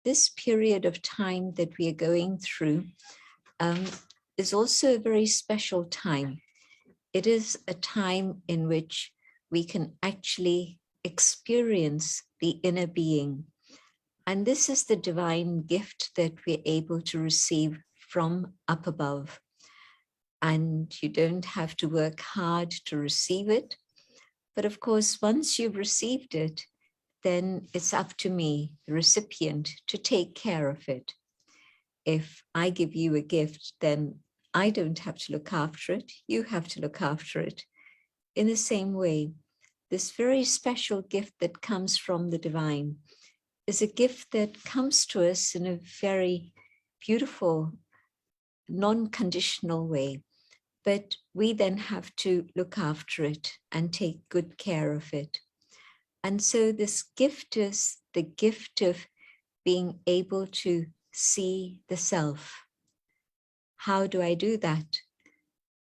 this period of time that we are going through is also a very special time. It is a time in which we can actually experience the inner being. And this is the divine gift that we're able to receive from up above. And you don't have to work hard to receive it. But of course, once you've received it, then it's up to me, the recipient, to take care of it. If I give you a gift, then I don't have to look after it. You have to look after it. In the same way, this very special gift that comes from the divine is a gift that comes to us in a very beautiful, non-conditional way. But we then have to look after it and take good care of it. And so this gift is the gift of being able to see the self. How do I do that?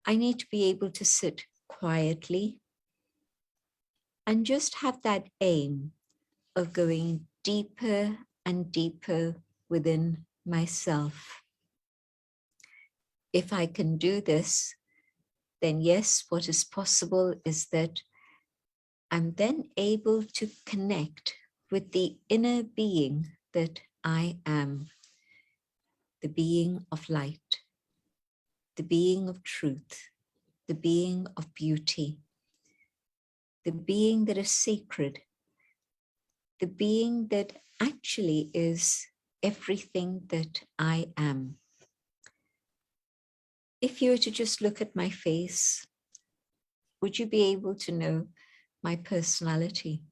I need to be able to sit quietly and just have that aim of going deeper and deeper within myself. If I can do this, then yes, what is possible is that I'm then able to connect with the inner being that I am, the being of light, the being of truth, the being of beauty, the being that is sacred, the being that actually is everything that I am. If you were to just look at my face, would you be able to know my personality?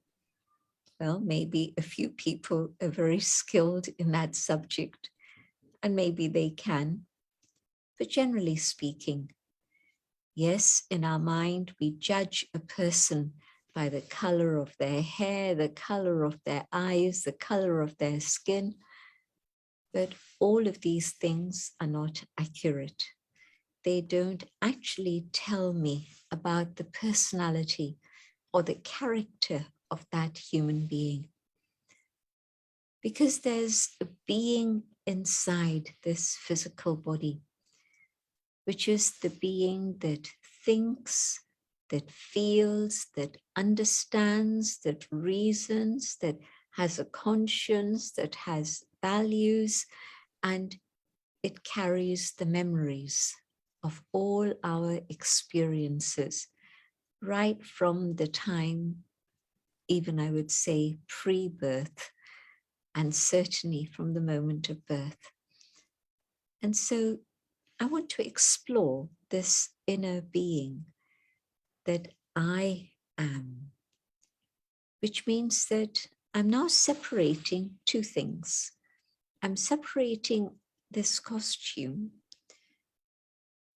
Well, maybe a few people are very skilled in that subject, and maybe they can. But generally speaking, yes, in our mind, we judge a person by the color of their hair, the color of their eyes, the color of their skin. But all of these things are not accurate. They don't actually tell me about the personality or the character of that human being. Because there's a being inside this physical body, which is the being that thinks, that feels, that understands, that reasons, that has a conscience, that has values, and it carries the memories of all our experiences, right from the time, even I would say pre-birth, and certainly from the moment of birth. And so I want to explore this inner being that I am, which means that I'm now separating two things. I'm separating this costume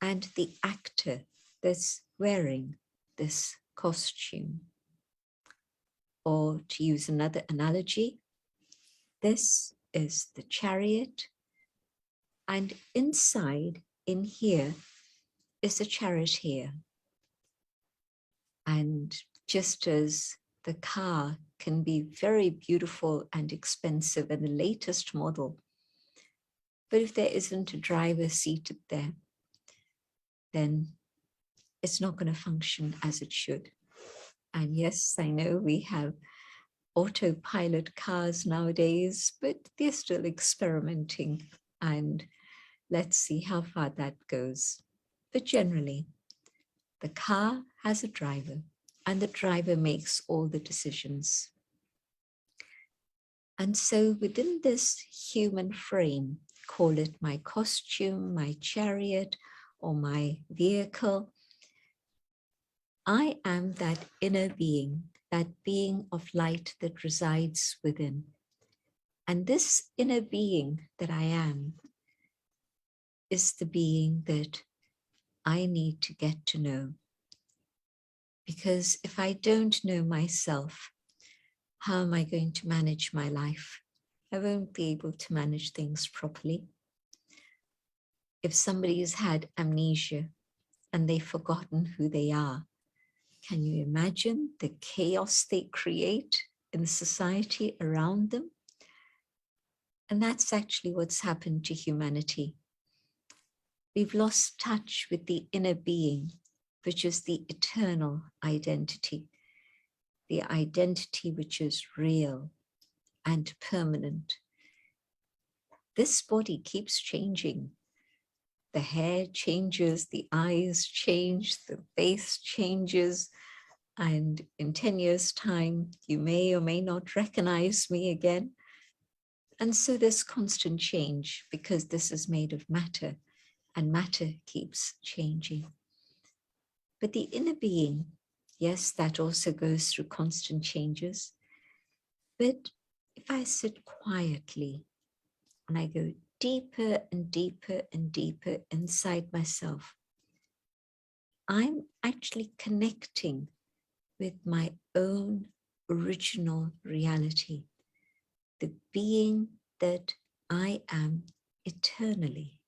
and the actor that's wearing this costume. Or to use another analogy, this is the chariot, and inside, in here, is the charioteer. And just as the car can be very beautiful and expensive and the latest model, but if there isn't a driver seated there, then it's not going to function as it should. And yes, I know we have autopilot cars nowadays, but they're still experimenting, and let's see how far that goes. But generally, the car has a driver, and the driver makes all the decisions. And so within this human frame, call it my costume, my chariot, or my vehicle, I am that inner being, that being of light that resides within. And this inner being that I am is the being that I need to get to know. Because if I don't know myself, how am I going to manage my life? I won't be able to manage things properly. If somebody has had amnesia and they've forgotten who they are, can you imagine the chaos they create in the society around them? And that's actually what's happened to humanity. We've lost touch with the inner being, which is the eternal identity, the identity which is real and permanent. This body keeps changing. The hair changes, the eyes change, the face changes, and in 10 years' time, you may or may not recognize me again. And so there's constant change because this is made of matter, and matter keeps changing. But the inner being, yes, that also goes through constant changes. But if I sit quietly and I go deeper and deeper and deeper inside myself, I'm actually connecting with my own original reality, the being that I am eternally.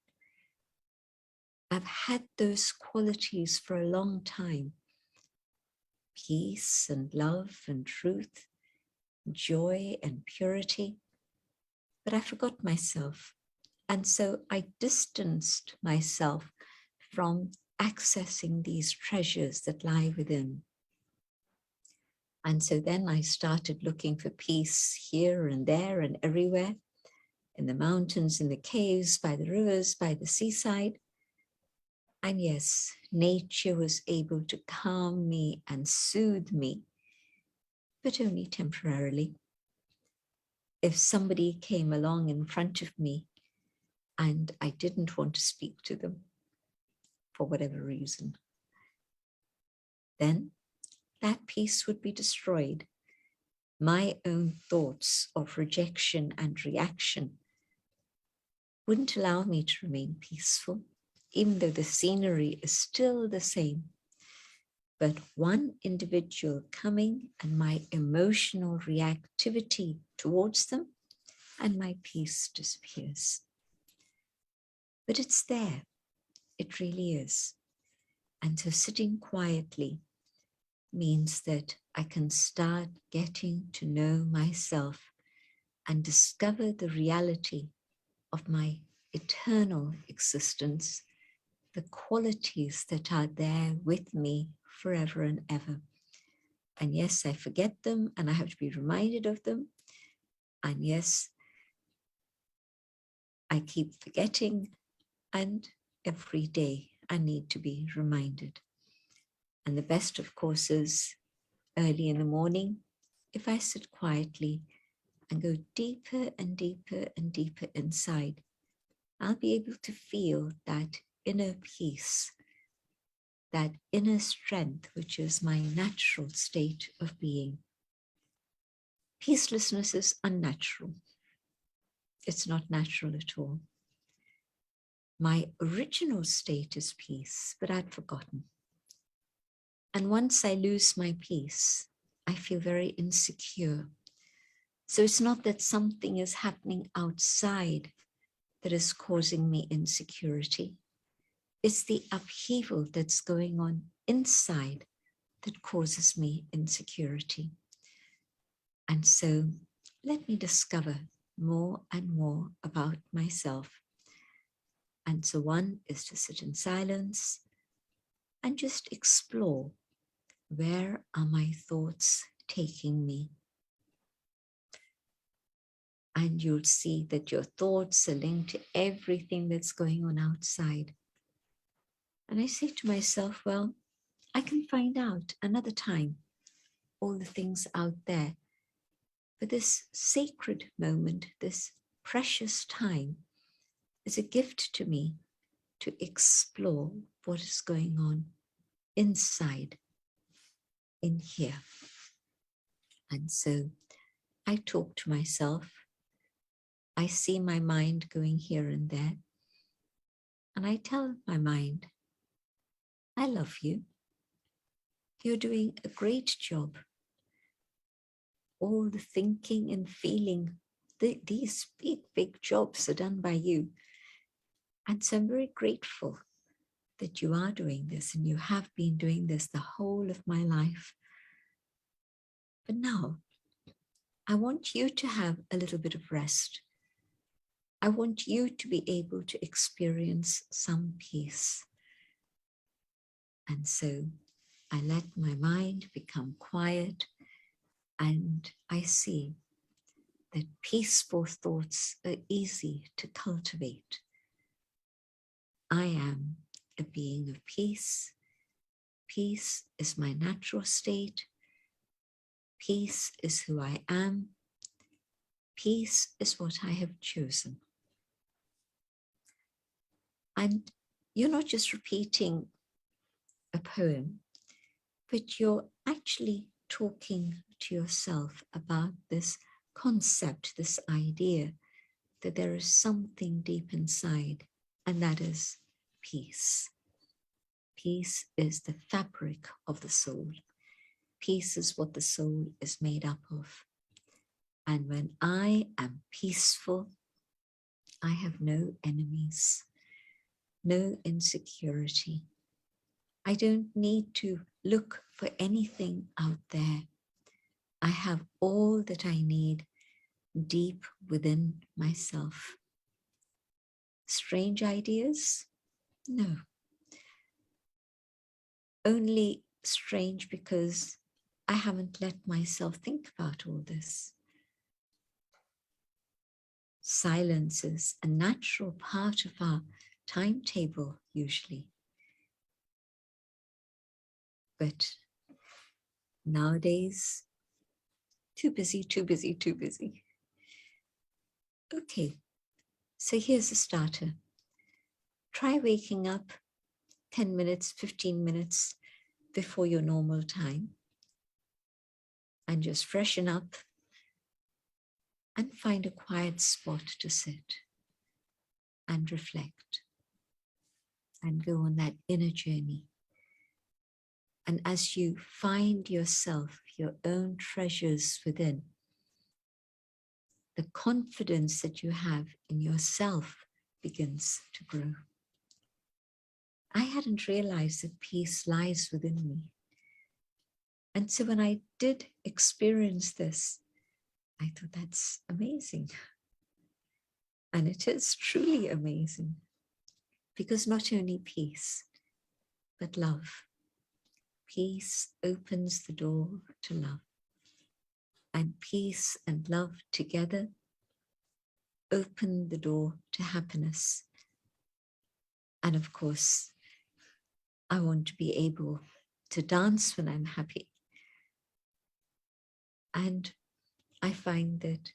I've had those qualities for a long time: peace and love and truth, joy and purity. But I forgot myself. And so I distanced myself from accessing these treasures that lie within. And so then I started looking for peace here and there and everywhere, in the mountains, in the caves, by the rivers, by the seaside. And yes, nature was able to calm me and soothe me, but only temporarily. If somebody came along in front of me and I didn't want to speak to them for whatever reason, then that peace would be destroyed. My own thoughts of rejection and reaction wouldn't allow me to remain peaceful, even though the scenery is still the same. But one individual coming and my emotional reactivity towards them, and my peace disappears. But it's there. It really is. And so sitting quietly means that I can start getting to know myself and discover the reality of my eternal existence, the qualities that are there with me forever and ever. And yes, I forget them and I have to be reminded of them. And yes, I keep forgetting, and every day I need to be reminded. And the best, of course, is early in the morning, if I sit quietly and go deeper and deeper and deeper inside, I'll be able to feel that inner peace, that inner strength, which is my natural state of being. Peacelessness is unnatural. It's not natural at all. My original state is peace, but I'd forgotten. And once I lose my peace, I feel very insecure. So it's not that something is happening outside that is causing me insecurity. It's the upheaval that's going on inside that causes me insecurity. And so let me discover more and more about myself. And so one is to sit in silence and just explore, where are my thoughts taking me? And you'll see that your thoughts are linked to everything that's going on outside. And I say to myself, well, I can find out another time all the things out there. But this sacred moment, this precious time, is a gift to me to explore what is going on inside, in here. And so I talk to myself. I see my mind going here and there. And I tell my mind, I love you. You're doing a great job. All the thinking and feeling, these big jobs are done by you. And so I'm very grateful that you are doing this and you have been doing this the whole of my life. But now I want you to have a little bit of rest. I want you to be able to experience some peace. And so I let my mind become quiet, and I see that peaceful thoughts are easy to cultivate. I am a being of peace. Peace is my natural state. Peace is who I am. Peace is what I have chosen. And you're not just repeating a poem, but you're actually talking to yourself about this concept, this idea that there is something deep inside, and that is peace. Peace is the fabric of the soul. Peace is what the soul is made up of. And when I am peaceful, I have no enemies, no insecurity. I don't need to look for anything out there. I have all that I need deep within myself. Strange ideas? No. Only strange because I haven't let myself think about all this. Silence is a natural part of our timetable usually. But nowadays, too busy, too busy, too busy. Okay, so here's a starter. Try waking up 10 minutes, 15 minutes before your normal time and just freshen up and find a quiet spot to sit and reflect and go on that inner journey. And as you find yourself, your own treasures within, the confidence that you have in yourself begins to grow. I hadn't realized that peace lies within me. And so when I did experience this, I thought that's amazing. And it is truly amazing, because not only peace, but love. Peace opens the door to love. And peace and love together open the door to happiness. And of course, I want to be able to dance when I'm happy. And I find that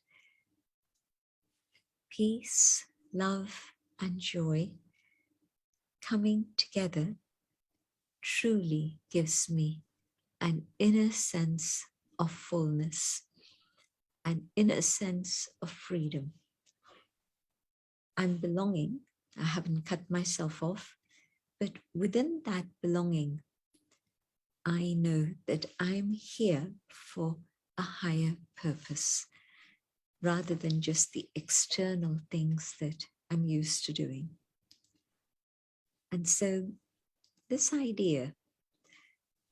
peace, love, and joy coming together truly gives me an inner sense of fullness, an inner sense of freedom. I'm belonging. I haven't cut myself off, but within that belonging, I know that I'm here for a higher purpose, rather than just the external things that I'm used to doing. And so this idea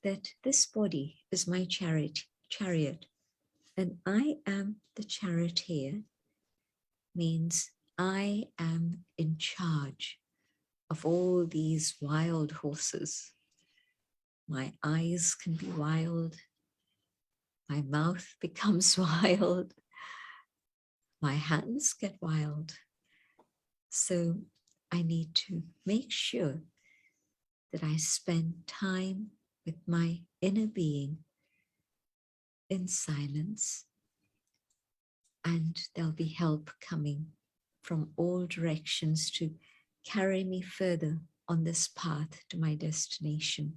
that this body is my chariot, and I am the charioteer, means I am in charge of all these wild horses. My eyes can be wild. My mouth becomes wild. My hands get wild. So I need to make sure that I spend time with my inner being in silence, and there'll be help coming from all directions to carry me further on this path to my destination.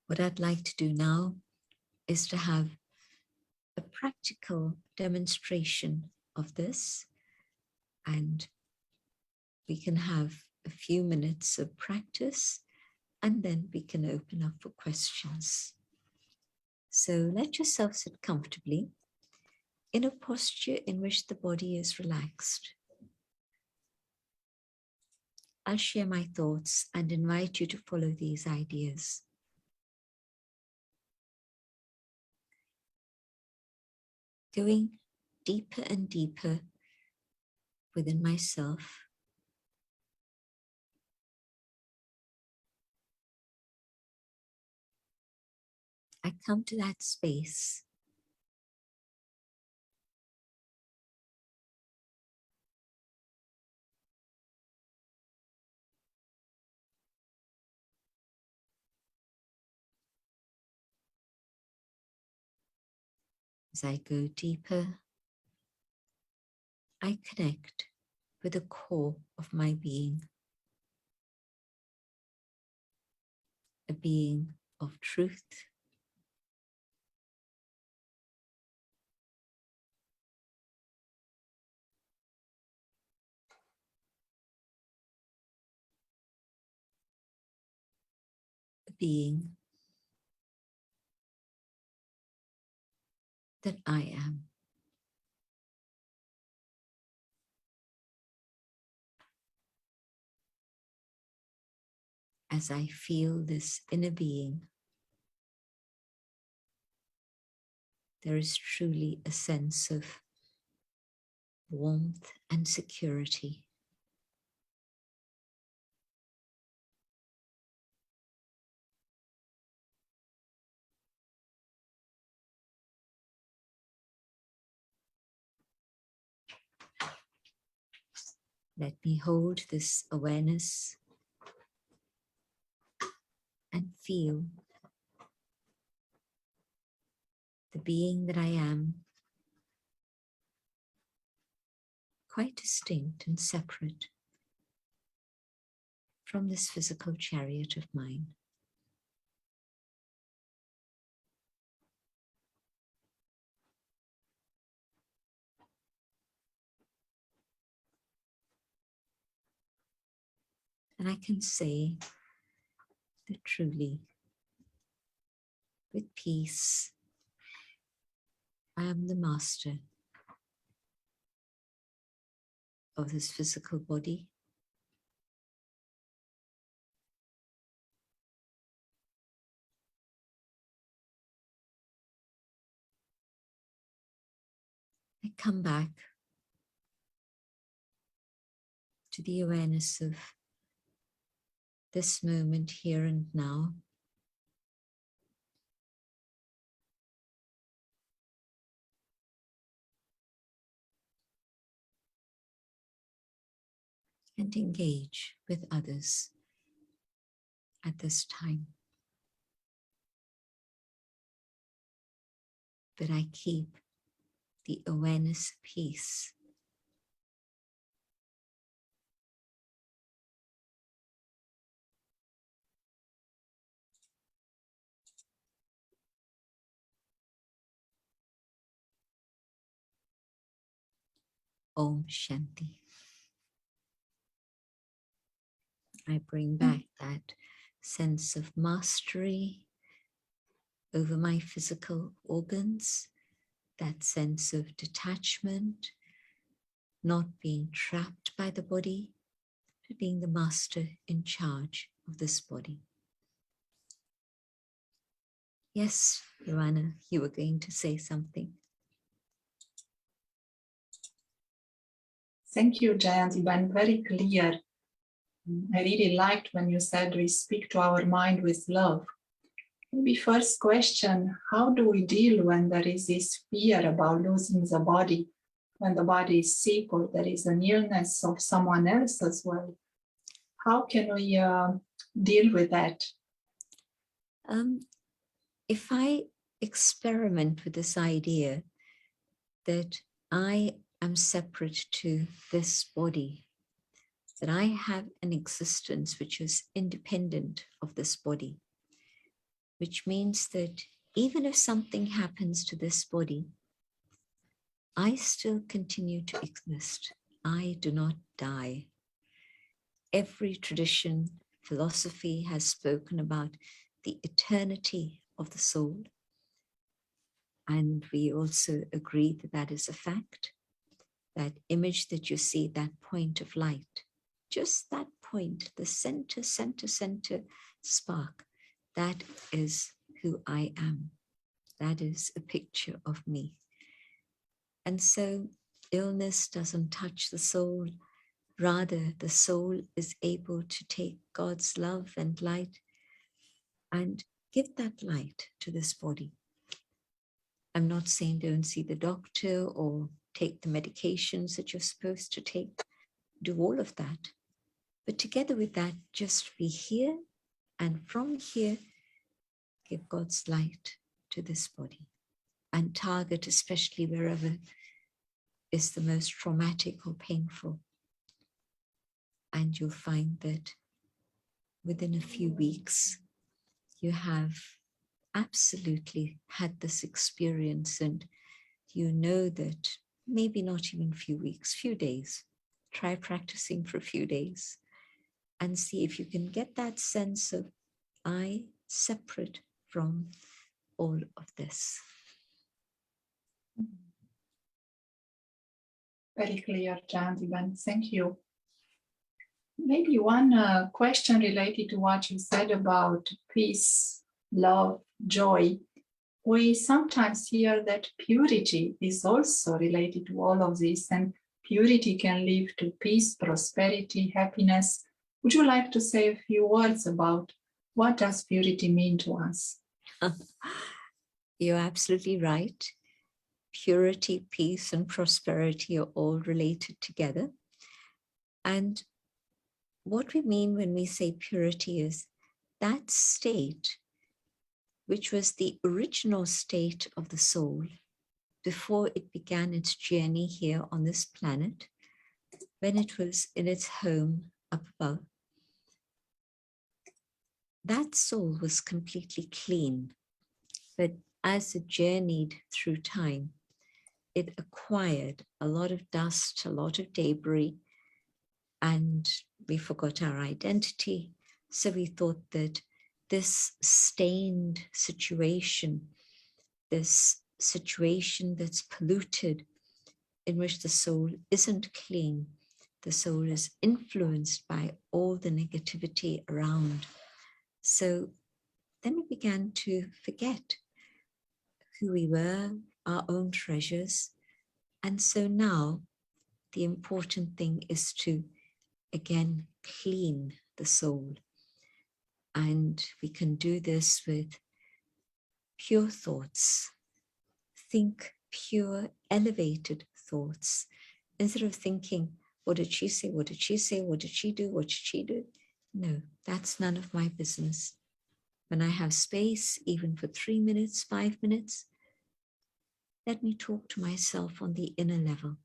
What I'd like to do now is to have a practical demonstration of this, and we can have a few minutes of practice, and then we can open up for questions. So let yourself sit comfortably in a posture in which the body is relaxed. I'll share my thoughts and invite you to follow these ideas. Going deeper and deeper within myself. I come to that space as I go deeper. I connect with the core of my being, a being of truth, a being that I am. As I feel this inner being, there is truly a sense of warmth and security. Let me hold this awareness and feel the being that I am quite distinct and separate from this physical chariot of mine. And I can say that truly, with peace, I am the master of this physical body. I come back to the awareness of this moment here and now. And engage with others at this time. But I keep the awareness of peace. Om Shanti. I bring back that sense of mastery over my physical organs, that sense of detachment, not being trapped by the body, but being the master in charge of this body. Yes, Joanna, you were going to say something. Thank you, Jayanti. Been very clear. I really liked when you said we speak to our mind with love. Maybe first question, how do we deal when there is this fear about losing the body, when the body is sick or there is an illness of someone else as well? How can we deal with that? If I experiment with this idea that I am separate to this body, that I have an existence which is independent of this body, which means that even if something happens to this body, I still continue to exist. I do not die. Every tradition, philosophy has spoken about the eternity of the soul. And we also agree that that is a fact. That image that you see, that point of light, just that point, the center spark, that is who I am. That is a picture of me. And so illness doesn't touch the soul. Rather, the soul is able to take God's love and light and give that light to this body. I'm not saying don't see the doctor or take the medications that you're supposed to take. Do all of that. But together with that, just be here, and from here, give God's light to this body and target especially wherever is the most traumatic or painful. And you'll find that within a few weeks, you have absolutely had this experience, and you know that maybe not even a few weeks, few days. Try practicing for a few days and see if you can get that sense of I separate from all of this. Very clear, Jayanti. Thank you. Maybe one question related to what you said about peace, love, joy. We sometimes hear that purity is also related to all of this, and purity can lead to peace, prosperity, happiness. Would you like to say a few words about what does purity mean to us? You're absolutely right. Purity, peace, and prosperity are all related together. And what we mean when we say purity is that state which was the original state of the soul before it began its journey here on this planet, when it was in its home up above. That soul was completely clean, but as it journeyed through time, it acquired a lot of dust, a lot of debris, and we forgot our identity. So we thought that this stained situation, this situation that's polluted, in which the soul isn't clean, the soul is influenced by all the negativity around. So then we began to forget who we were, our own treasures. And so now the important thing is to, again, clean the soul. And we can do this with pure thoughts. Think pure, elevated thoughts. Instead of thinking, what did she say? What did she say? What did she do? What did she do? No, that's none of my business. When I have space, even for 3 minutes, 5 minutes, let me talk to myself on the inner level.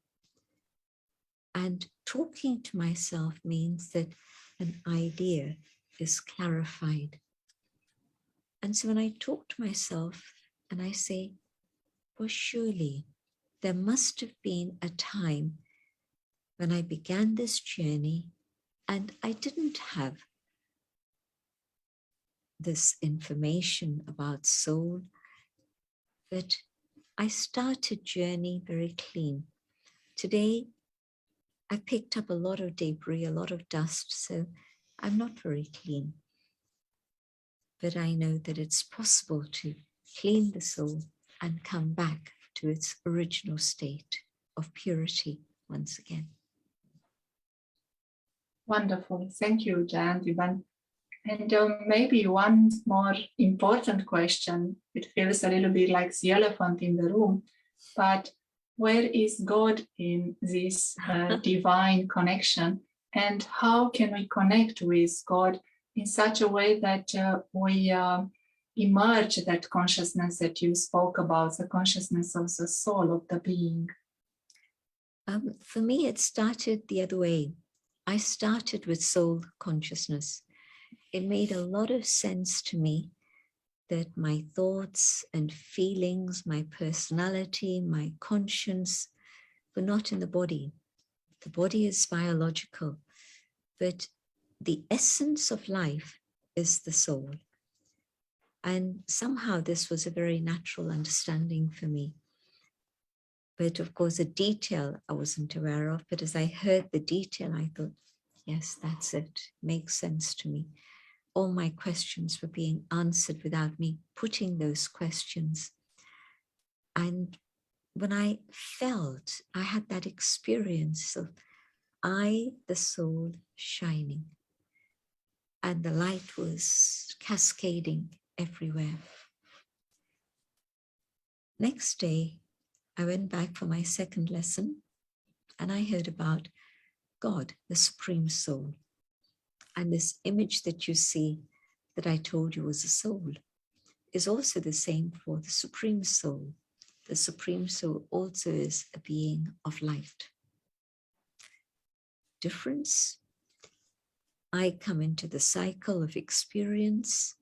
And talking to myself means that an idea is clarified. And so when I talk to myself and I say, well, surely there must have been a time when I began this journey and I didn't have this information about soul, but I started journey very clean. Today, I picked up a lot of debris, a lot of dust, so I'm not very clean. But I know that it's possible to clean the soul and come back to its original state of purity once again. Wonderful. Thank you, Jayanti. And maybe one more important question. It feels a little bit like the elephant in the room, but where is God in this divine connection? And how can we connect with God in such a way that we emerge that consciousness that you spoke about, the consciousness of the soul, of the being? For me, it started the other way. I started with soul consciousness. It made a lot of sense to me that my thoughts and feelings, my personality, my conscience were not in the body. The body is biological, but the essence of life is the soul. And somehow this was a very natural understanding for me. But of course, a detail I wasn't aware of, but as I heard the detail, I thought, yes, that's it. Makes sense to me. All my questions were being answered without me putting those questions. And when I felt, I had that experience of I, the soul, shining, and the light was cascading everywhere. Next day, I went back for my second lesson, and I heard about God, the Supreme Soul. And this image that you see that I told you was a soul is also the same for the Supreme Soul. The Supreme Soul also is a being of light. Difference, I come into the cycle of experience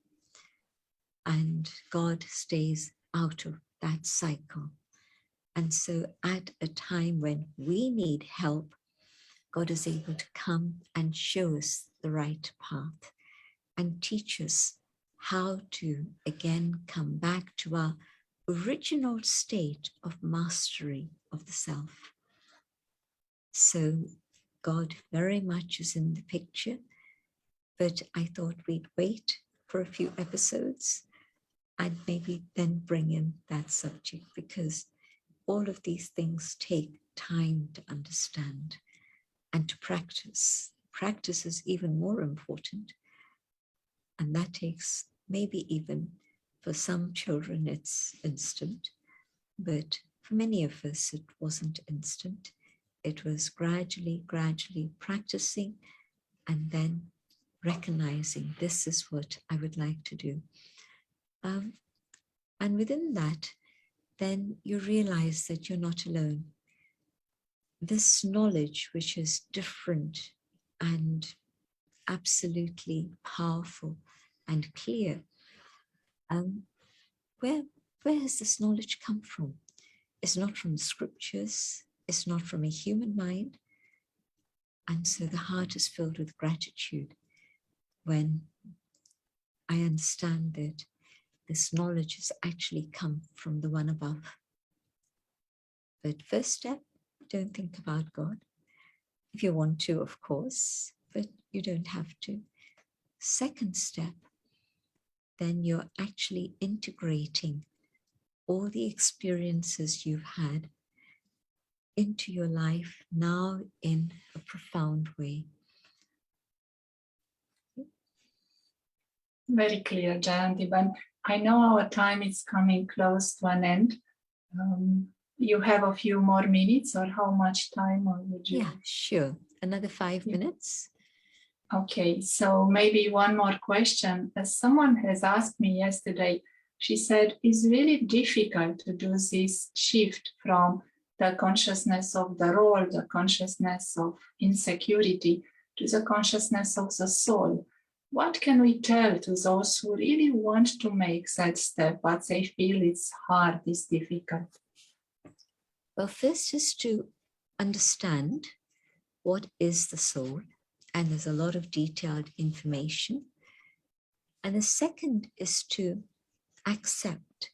and God stays out of that cycle. And so at a time when we need help, God is able to come and show us the right path and teach us how to again come back to our original state of mastery of the self. So God very much is in the picture, but I thought we'd wait for a few episodes and maybe then bring in that subject, because all of these things take time to understand and to practice. Practice is even more important. And that takes maybe even for some children, it's instant. But for many of us, it wasn't instant. It was gradually practicing and then recognizing this is what I would like to do. And within that, then you realize that you're not alone. This knowledge, which is different and absolutely powerful and clear, where has this knowledge come from? It's not from the scriptures, it's not from a human mind. And so the heart is filled with gratitude when I understand that this knowledge has actually come from the one above. But first step, don't think about God. If you want to, of course, but you don't have to. Second step, then you're actually integrating all the experiences you've had into your life now in a profound way. Very clear, Jayanti. But I know our time is coming close to an end. You have a few more minutes, or how much time, or would you? Yeah, sure. Another 5 minutes. Okay, so maybe one more question. As someone has asked me yesterday, she said, it's really difficult to do this shift from the consciousness of the role, the consciousness of insecurity, to the consciousness of the soul. What can we tell to those who really want to make that step, but they feel it's hard, it's difficult? Well, first is to understand what is the soul, and there's a lot of detailed information. And the second is to accept,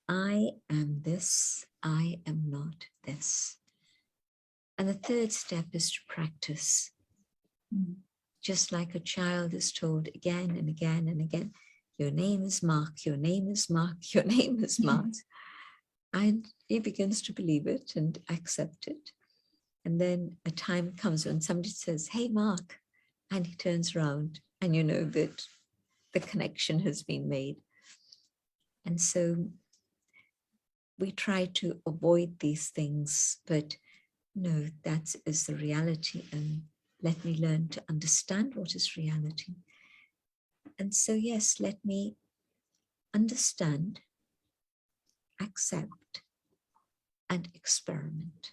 I am this, I am not this. And the third step is to practice. Just like a child is told again and again and again, your name is Mark, your name is Mark, your name is Mark. And he begins to believe it and accept it. And then a time comes when somebody says, hey, Mark, and he turns around and you know that the connection has been made. And so we try to avoid these things, but no, that is the reality. And let me learn to understand what is reality. And so, yes, let me understand, accept, and experiment.